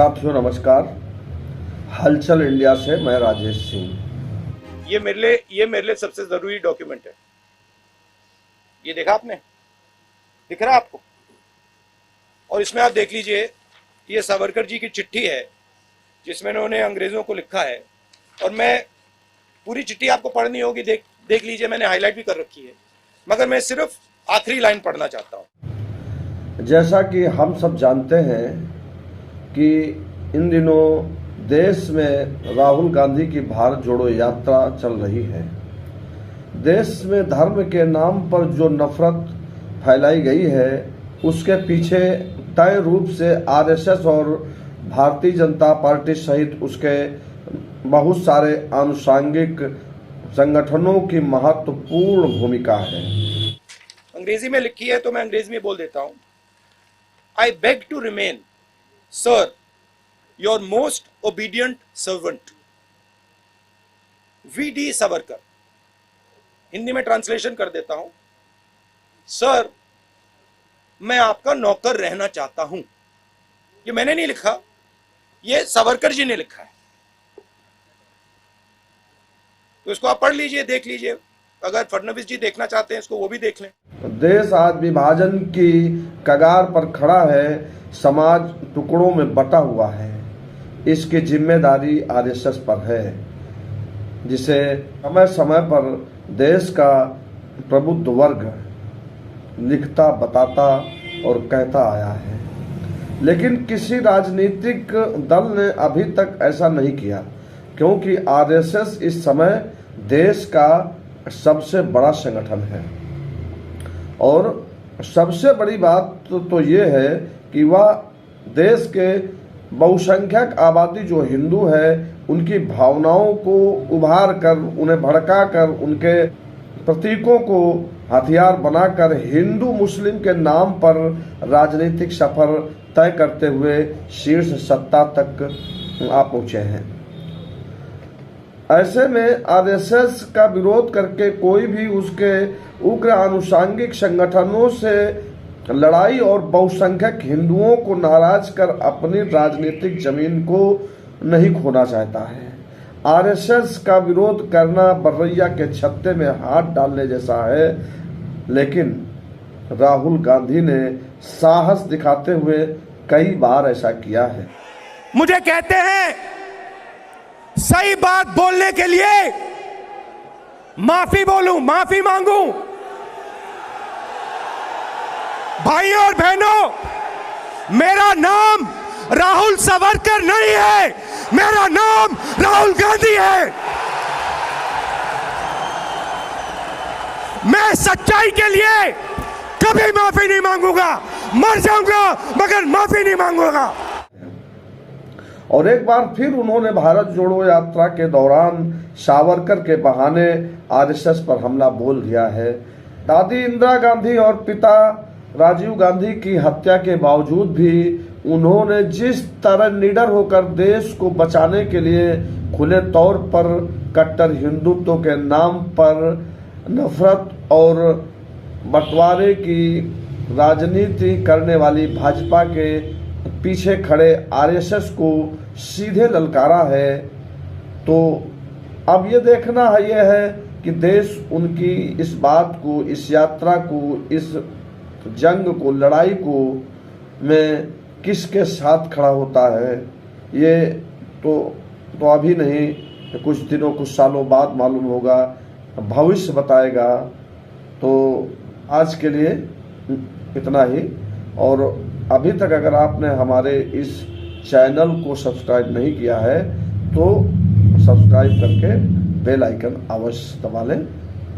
साथियों नमस्कार। हलचल इंडिया से मैं राजेश सिंह। ये मेरे लिए सबसे जरूरी डॉक्यूमेंट है। ये देखा आपने, दिख रहा आपको? और इसमें आप देख लीजिए, ये सावरकर जी की चिट्ठी है जिसमें उन्होंने अंग्रेजों को लिखा है। और मैं पूरी चिट्ठी आपको पढ़नी होगी, देख लीजिए, मैंने हाईलाइट भी कर रखी है, मगर मैं सिर्फ आखिरी लाइन पढ़ना चाहता हूँ। जैसा कि हम सब जानते हैं कि इन दिनों देश में राहुल गांधी की भारत जोड़ो यात्रा चल रही है। देश में धर्म के नाम पर जो नफरत फैलाई गई है उसके पीछे तय रूप से आरएसएस और भारतीय जनता पार्टी सहित उसके बहुत सारे आनुषंगिक संगठनों की महत्वपूर्ण भूमिका है। अंग्रेजी में लिखी है तो मैं अंग्रेजी में बोल देता हूं। I beg to remain sir your most obedient servant V D. Savarkar. Hindi में ट्रांसलेशन कर देता हूं। सर, मैं आपका नौकर रहना चाहता हूं। ये मैंने नहीं लिखा, ये सावरकर जी ने लिखा है। तो इसको आप पढ़ लीजिए, देख लीजिए। अगर फडणवीस जी देखना चाहते हैं इसको, वो भी देख लें। देश आज विभाजन की कगार पर खड़ा है, समाज टुकड़ों में बटा हुआ है। इसकी जिम्मेदारी आरएसएस पर है, जिसे समय समय पर देश का प्रबुद्ध वर्ग लिखता, बताता और कहता आया है। लेकिन किसी राजनीतिक दल ने अभी तक ऐसा नहीं किया, क्योंकि आरएसएस इस समय देश का सबसे बड़ा संगठन है। और सबसे बड़ी बात तो ये है कि वह देश के बहुसंख्यक आबादी जो हिंदू है उनकी भावनाओं को उभार कर, उन्हें भड़का कर, उनके प्रतीकों को हथियार बनाकर हिंदू मुस्लिम के नाम पर राजनीतिक सफर तय करते हुए शीर्ष सत्ता तक आ पहुंचे हैं। ऐसे में आरएसएस का विरोध करके कोई भी उसके उग्र आनुषंगिक संगठनों से लड़ाई और बहुसंख्यक हिंदुओं को नाराज कर अपनी राजनीतिक जमीन को नहीं खोना चाहता है। आरएसएस का विरोध करना बर्रैया के छत्ते में हाथ डालने जैसा है, लेकिन राहुल गांधी ने साहस दिखाते हुए कई बार ऐसा किया है। मुझे कहते हैं सही बात बोलने के लिए माफी बोलूं, माफी मांगूं। भाइयों और बहनों, मेरा नाम राहुल सावरकर नहीं है, मेरा नाम राहुल गांधी है। मैं सच्चाई के लिए कभी माफी नहीं मांगूंगा, मर जाऊंगा मगर माफी नहीं मांगूंगा। और एक बार फिर उन्होंने भारत जोड़ो यात्रा के दौरान सावरकर के बहाने आरएसएस पर हमला बोल दिया है। दादी इंदिरा गांधी और पिता राजीव गांधी की हत्या के बावजूद भी उन्होंने जिस तरह निडर होकर देश को बचाने के लिए खुले तौर पर कट्टर हिंदुत्व के नाम पर नफरत और बंटवारे की राजनीति करने वाली भाजपा के पीछे खड़े आरएसएस को सीधे ललकारा है, तो अब ये देखना है ये है कि देश उनकी इस बात को, इस यात्रा को, इस जंग को, लड़ाई को में किसके साथ खड़ा होता है। ये तो अभी नहीं, कुछ दिनों, कुछ सालों बाद मालूम होगा, भविष्य बताएगा। तो आज के लिए इतना ही। और अभी तक अगर आपने हमारे इस चैनल को सब्सक्राइब नहीं किया है तो सब्सक्राइब करके बेल आइकन अवश्य दबा लें।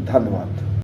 धन्यवाद।